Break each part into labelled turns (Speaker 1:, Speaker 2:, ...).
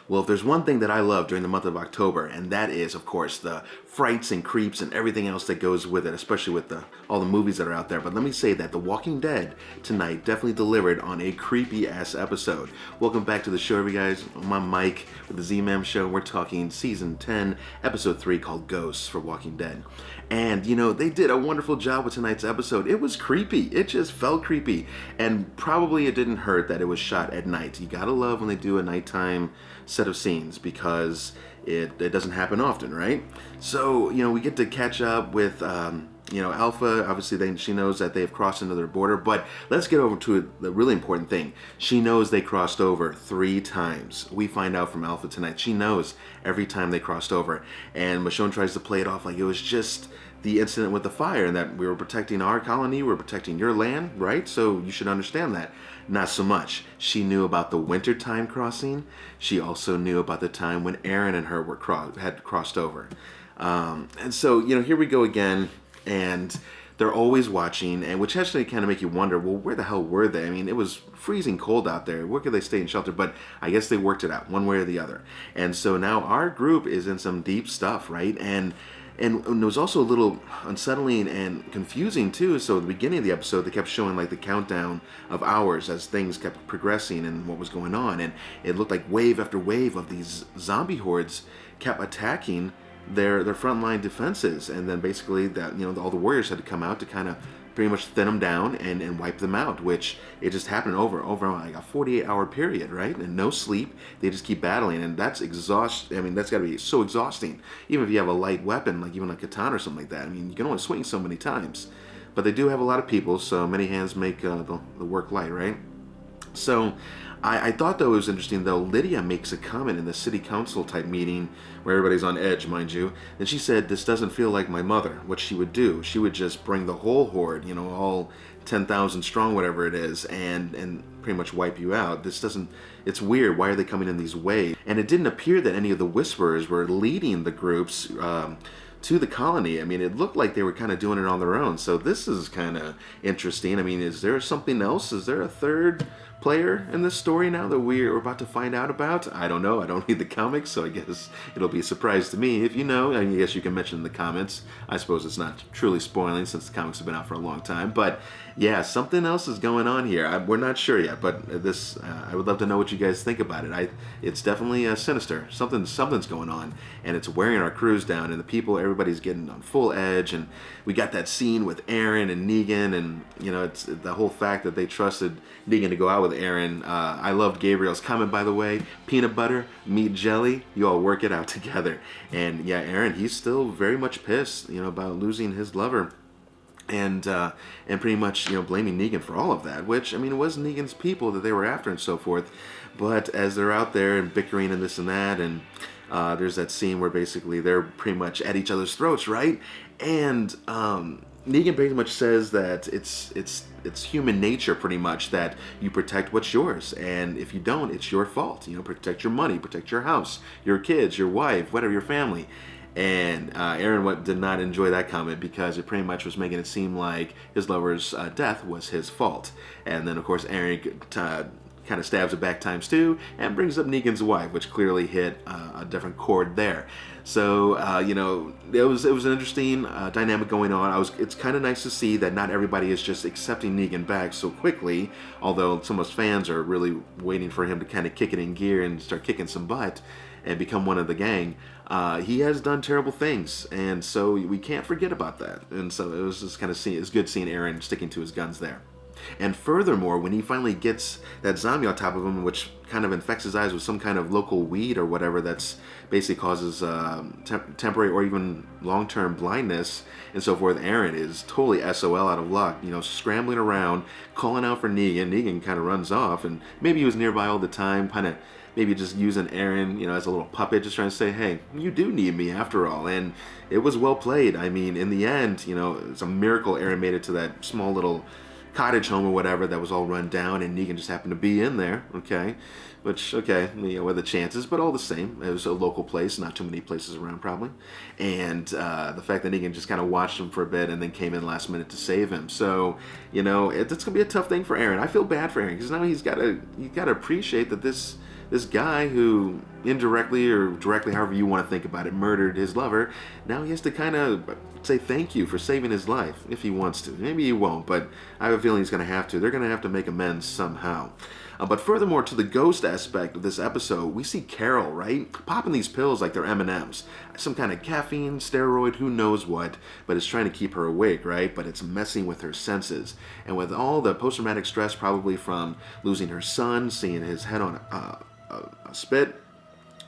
Speaker 1: Well, if there's one thing that I love during the month of October, and that is, of course, the frights and creeps and everything else that goes with it, especially with all the movies that are out there. But let me say that The Walking Dead tonight definitely delivered on a creepy-ass episode. Welcome back to the show, everybody guys. I'm Mike with the Z-Man Show. We're talking Season 10, Episode 3, called Ghosts for Walking Dead. And, they did a wonderful job with tonight's episode. It was creepy. It just felt creepy. And probably it didn't hurt that it was shot at night. You gotta love when they do a nighttime set of scenes because it doesn't happen often, right? So, we get to catch up with, Alpha. Obviously, she knows that they've crossed another border, but let's get over to the really important thing. She knows they crossed over 3 times. We find out from Alpha tonight. She knows every time they crossed over, and Michonne tries to play it off like it was just the incident with the fire and that we were protecting our colony, we were protecting your land, right? So you should understand that. Not so much. She knew about the wintertime crossing. She also knew about the time when Aaron and her had crossed over. And so, here we go again, and they're always watching, and which actually kind of make you wonder, well, where the hell were they? I mean, it was freezing cold out there. Where could they stay in shelter? But I guess they worked it out one way or the other. And so now our group is in some deep stuff, right? And it was also a little unsettling and confusing too. So at the beginning of the episode, they kept showing like the countdown of hours as things kept progressing and what was going on. And it looked like wave after wave of these zombie hordes kept attacking their frontline defenses. And then basically that, all the warriors had to come out to kind of pretty much thin them down and wipe them out, which it just happened over like a 48-hour period, right? And no sleep. They just keep battling, and that's exhausting. I mean, that's got to be so exhausting. Even if you have a light weapon, like even a katana or something like that. I mean, you can only swing so many times. But they do have a lot of people, so many hands make the work light, right? So I thought, though, it was interesting, though, Lydia makes a comment in the city council type meeting where everybody's on edge, mind you, and she said, this doesn't feel like my mother, what she would do. She would just bring the whole horde, all 10,000 strong, whatever it is, and pretty much wipe you out. It's weird. Why are they coming in these waves? And it didn't appear that any of the Whisperers were leading the groups to the colony. I mean, it looked like they were kind of doing it on their own. So this is kind of interesting. I mean, is there something else? Is there a third player in this story now that we're about to find out about? I don't know. I don't read the comics, so I guess it'll be a surprise to me. If you know, I guess you can mention in the comments. I suppose it's not truly spoiling since the comics have been out for a long time. But yeah, something else is going on here. We're not sure yet, but this I would love to know what you guys think about it. It's definitely sinister. Something's going on, and it's wearing our crews down, and the people, everybody's getting on full edge. And we got that scene with Aaron and Negan, and it's the whole fact that they trusted Negan to go out with Aaron. I loved Gabriel's comment, by the way. Peanut butter, meat jelly, you all work it out together. And yeah, Aaron, he's still very much pissed, about losing his lover. And pretty much, blaming Negan for all of that, which, I mean, it was Negan's people that they were after and so forth. But as they're out there and bickering and this and that, and there's that scene where basically they're pretty much at each other's throats, right? And Negan pretty much says that it's human nature, pretty much, that you protect what's yours, and if you don't, it's your fault. Protect your money, protect your house, your kids, your wife, whatever, your family. And Aaron did not enjoy that comment because it pretty much was making it seem like his lover's death was his fault. And then, of course, Aaron kind of stabs it back times 2 and brings up Negan's wife, which clearly hit a different chord there. So, it was an interesting dynamic going on. It's kind of nice to see that not everybody is just accepting Negan back so quickly, although some of us fans are really waiting for him to kind of kick it in gear and start kicking some butt and become one of the gang. He has done terrible things, and so we can't forget about that. And so it was just kind of it's good seeing Aaron sticking to his guns there. And furthermore, when he finally gets that zombie on top of him, which kind of infects his eyes with some kind of local weed or whatever that's basically causes temporary or even long-term blindness and so forth, Aaron is totally SOL, out of luck, scrambling around, calling out for Negan. Negan kind of runs off, and maybe he was nearby all the time, kind of maybe just using Aaron, as a little puppet, just trying to say, hey, you do need me after all. And it was well played. I mean, in the end, it's a miracle Aaron made it to that small little cottage home or whatever that was all run down, and Negan just happened to be in there, okay? Which, okay, what are the chances? But all the same, it was a local place, not too many places around probably. And the fact that Negan just kind of watched him for a bit and then came in last minute to save him. So, it's going to be a tough thing for Aaron. I feel bad for Aaron because now he's got to appreciate that this guy who indirectly or directly, however you want to think about it, murdered his lover. Now he has to kind of say thank you for saving his life, if he wants to. Maybe he won't, but I have a feeling he's going to have to. They're going to have to make amends somehow. But furthermore, to the ghost aspect of this episode, we see Carol, right, popping these pills like they're M&Ms. Some kind of caffeine, steroid, who knows what, but it's trying to keep her awake, right? But it's messing with her senses. And with all the post-traumatic stress probably from losing her son, seeing his head on a spit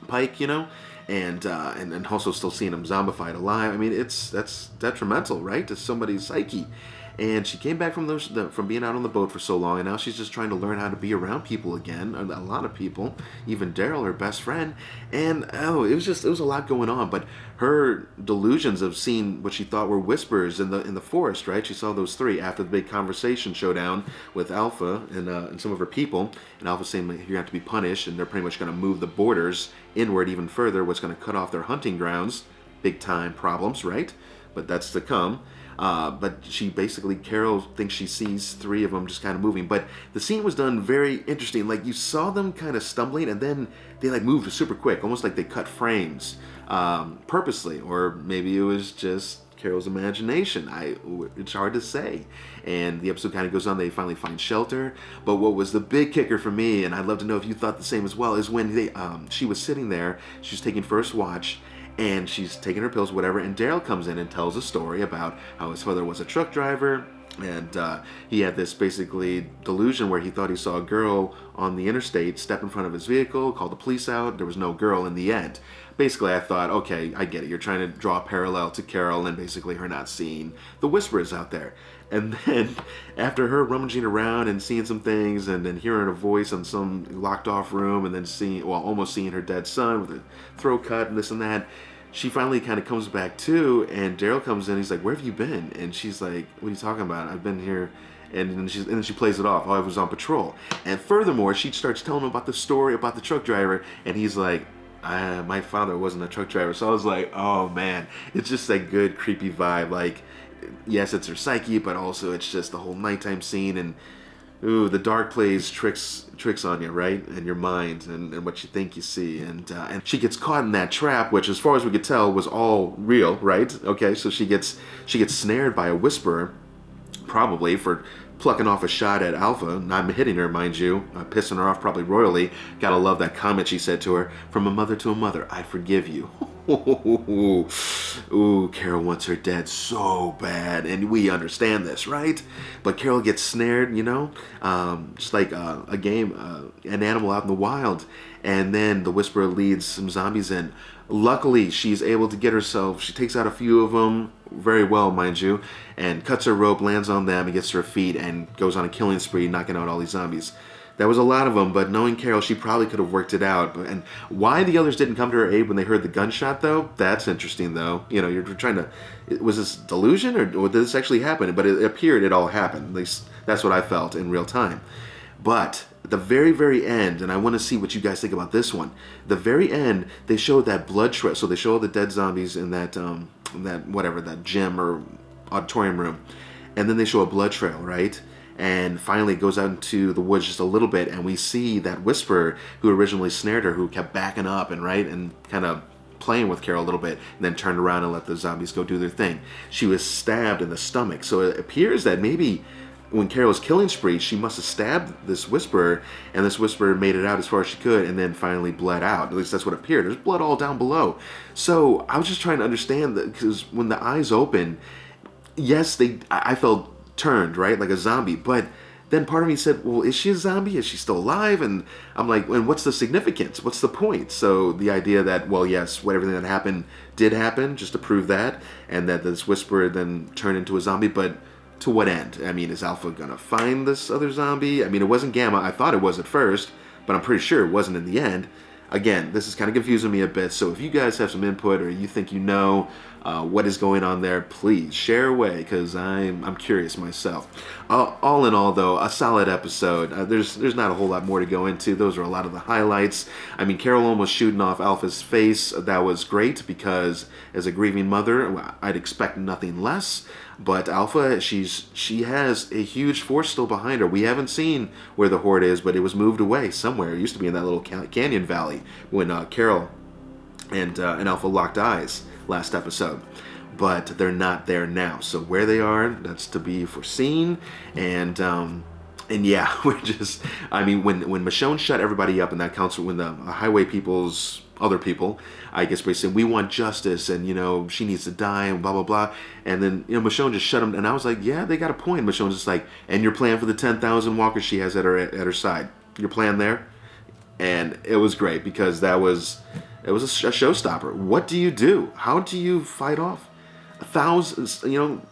Speaker 1: pike, you know, and also still seeing him zombified alive. I mean, that's detrimental, right, to somebody's psyche. And she came back from being out on the boat for so long, and now she's just trying to learn how to be around people again, a lot of people, even Daryl, her best friend. And it was a lot going on. But her delusions of seeing what she thought were whispers in the forest, right? She saw those three after the big conversation showdown with Alpha and some of her people, and Alpha saying like, you have to be punished, and they're pretty much going to move the borders inward even further, what's going to cut off their hunting grounds. Big time problems, right? But that's to come. But she basically, Carol thinks she sees three of them just kind of moving. But the scene was done very interesting. Like, you saw them kind of stumbling, and then they like moved super quick, almost like they cut frames purposely, or maybe it was just Carol's imagination. It's hard to say. And the episode kind of goes on. They finally find shelter. But what was the big kicker for me, and I'd love to know if you thought the same as well, is when she was sitting there, she was taking first watch, and she's taking her pills, whatever, and Daryl comes in and tells a story about how his father was a truck driver, and he had this basically delusion where he thought he saw a girl on the interstate step in front of his vehicle, called the police out. There was no girl in the end. Basically, I thought, okay, I get it. You're trying to draw a parallel to Carol and basically her not seeing the whispers out there. And then after her rummaging around and seeing some things and then hearing a voice in some locked off room and then almost seeing her dead son with a throat cut and this and that, she finally kind of comes back too, and Daryl comes in. He's like, where have you been? And she's like, what are you talking about? I've been here. And then she plays it off. Oh, I was on patrol. And furthermore, she starts telling him about the story about the truck driver, and he's like, my father wasn't a truck driver. So I was like, oh man, it's just a good creepy vibe. Like, yes, it's her psyche, but also it's just the whole nighttime scene, and ooh, the dark plays tricks on you, right? And your mind and what you think you see. And she gets caught in that trap, which as far as we could tell was all real, right? Okay, so she gets snared by a whisperer, probably for plucking off a shot at Alpha, not hitting her, mind you, pissing her off probably royally. Gotta love that comment she said to her, from a mother to a mother, I forgive you. Ooh, Carol wants her dead so bad, and we understand this, right? But Carol gets snared, you know, just like a game, an animal out in the wild, and then the Whisperer leads some zombies in. Luckily, she's able to get herself, she takes out a few of them, very well, mind you, and cuts her rope, lands on them, and gets to her feet, and goes on a killing spree, knocking out all these zombies. That was a lot of them, but knowing Carol, she probably could have worked it out. And why the others didn't come to her aid when they heard the gunshot, though, that's interesting, though. You know, you're trying to, was this delusion, or did this actually happen? But it appeared it all happened. At least that's what I felt in real time. But at the very, very end, and I want to see what you guys think about this one. The very end, they showed that blood trail. So they show all the dead zombies in that gym or auditorium room. And then they show a blood trail, right? And finally it goes out into the woods just a little bit, and we see that Whisperer who originally snared her, who kept backing up and kind of playing with Carol a little bit, and then turned around and let the zombies go do their thing. She was stabbed in the stomach. So it appears that maybe when Carol was killing spree, she must have stabbed this Whisperer, and this Whisperer made it out as far as she could, and then finally bled out. At least that's what appeared. There's blood all down below. So I was just trying to understand that, because when the eyes open, yes, I felt turned, right, like a zombie, but then part of me said, well, is she a zombie? Is she still alive? And I'm like, and what's the significance? What's the point? So the idea that, well, yes, everything that happened did happen, just to prove that, and that this Whisperer then turned into a zombie, but to what end? I mean, is Alpha gonna find this other zombie? I mean, it wasn't Gamma. I thought it was at first, but I'm pretty sure it wasn't in the end. Again, this is kind of confusing me a bit, so if you guys have some input or you think you know, what is going on there, please share away, because I'm curious myself. All in all, though, a solid episode. There's not a whole lot more to go into. Those are a lot of the highlights. I mean, Carol almost shooting off Alpha's face. That was great, because as a grieving mother, I'd expect nothing less. But Alpha, she has a huge force still behind her. We haven't seen where the horde is, but it was moved away somewhere. It used to be in that little canyon valley when Carol and Alpha locked eyes last episode. But they're not there now. So where they are, that's to be foreseen. And yeah, we're just, I mean, when Michonne shut everybody up in that council, when the highway people's other people, I guess, basically, we want justice, and, you know, she needs to die, and blah, blah, blah. And then, you know, Michonne just shut him, and I was like, yeah, they got a point. Michonne's just like, and your plan for the 10,000 walkers she has at her side. Your plan there? And it was great, because it was a showstopper. What do you do? How do you fight off 1,000, you know,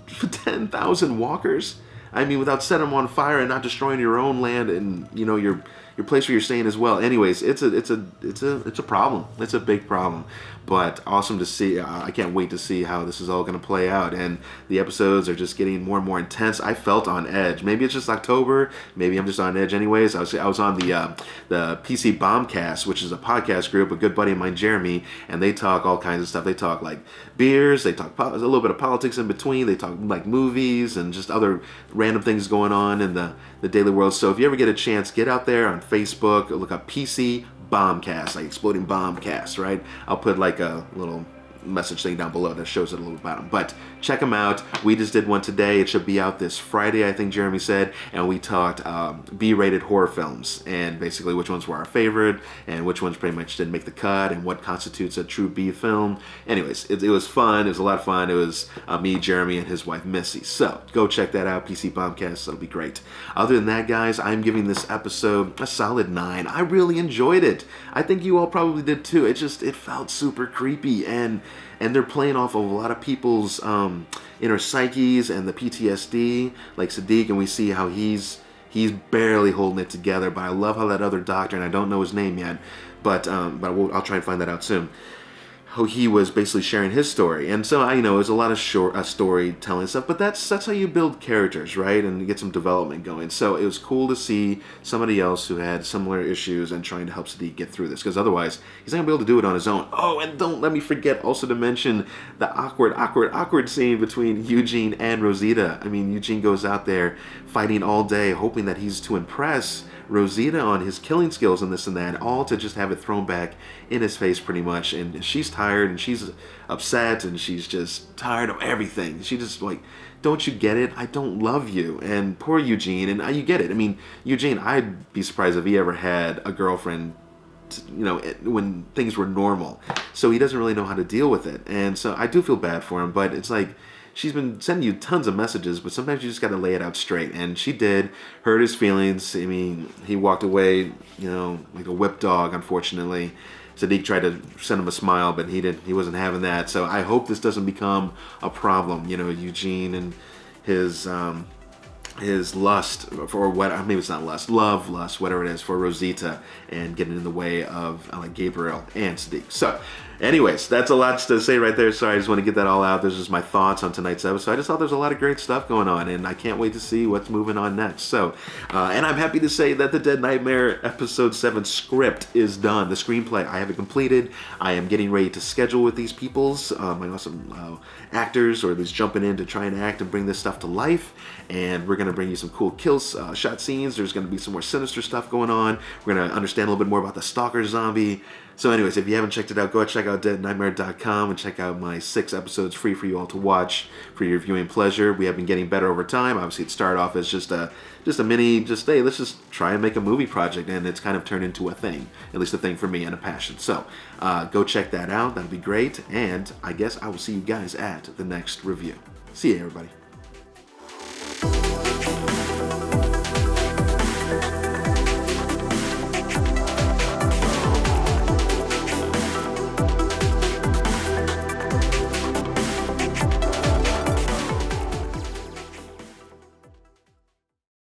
Speaker 1: 10,000 walkers? I mean, without setting them on fire and not destroying your own land and, you know, your place where you're staying as well. Anyways, it's a problem. It's a big problem. But awesome to see. I can't wait to see how this is all going to play out. And the episodes are just getting more and more intense. I felt on edge. Maybe it's just October. Maybe I'm just on edge anyways. I was on the PC Bombcast, which is a podcast group, a good buddy of mine, Jeremy, and they talk all kinds of stuff. They talk like beers. They talk a little bit of politics in between. They talk like movies and just other random things going on in the daily world. So if you ever get a chance, get out there on Facebook, look up PC Bombcast, like Exploding Bombcast, right? I'll put like a little message thing down below that shows it a little about them. But check them out. We just did one today. It should be out this Friday, I think Jeremy said, and we talked B-rated horror films, and basically which ones were our favorite and which ones pretty much didn't make the cut and what constitutes a true B film. Anyways, it was fun. It was a lot of fun. It was me, Jeremy, and his wife Missy. So go check that out, PC Bombcast. That'll be great. Other than that, guys, I'm giving this episode a solid 9. I really enjoyed it. I think you all probably did too. It felt super creepy, and they're playing off of a lot of people's inner psyches and the PTSD, like Sadiq, and we see how he's barely holding it together. But I love how that other doctor, and I don't know his name yet, but I'll try and find that out soon, how he was basically sharing his story. And so, it was a lot of short storytelling stuff, but that's how you build characters, right? And get some development going. So it was cool to see somebody else who had similar issues and trying to help Sadiq get through this, because otherwise he's not going to be able to do it on his own. Oh, and don't let me forget also to mention the awkward scene between Eugene and Rosita. I mean, Eugene goes out there fighting all day, hoping that he's to impress Rosita on his killing skills and this and that, all to just have it thrown back in his face pretty much. And she's tired and she's upset and she's just tired of everything. She just like, don't you get it? I don't love you. And poor Eugene, and you get it. I mean, Eugene, I'd be surprised if he ever had a girlfriend, when things were normal. So he doesn't really know how to deal with it. And so I do feel bad for him, but it's like, she's been sending you tons of messages, but sometimes you just got to lay it out straight. And she did, hurt his feelings. I mean, he walked away, like a whipped dog, unfortunately. Sadiq tried to send him a smile, but he wasn't having that. So I hope this doesn't become a problem, Eugene and his lust for what, maybe it's not lust, lust, whatever it is, for Rosita, and getting in the way of Gabriel and Sadiq. So anyways, that's a lot to say right there. Sorry, I just want to get that all out. This is my thoughts on tonight's episode. I just thought there's a lot of great stuff going on, and I can't wait to see what's moving on next. So, and I'm happy to say that the Dead Nightmare Episode 7 script is done. The screenplay, I have it completed. I am getting ready to schedule with these peoples, my awesome actors, or at least jumping in to try and act and bring this stuff to life. And we're going to bring you some cool shot scenes. There's going to be some more sinister stuff going on. We're going to understand a little bit more about the stalker zombie. So anyways, if you haven't checked it out, go check out deadnightmare.com and check out my 6 episodes free for you all to watch for your viewing pleasure. We have been getting better over time. Obviously, it started off as just a mini, hey, let's just try and make a movie project, and it's kind of turned into a thing, at least a thing for me and a passion. So go check that out. That'll be great, and I guess I will see you guys at the next review. See you, everybody.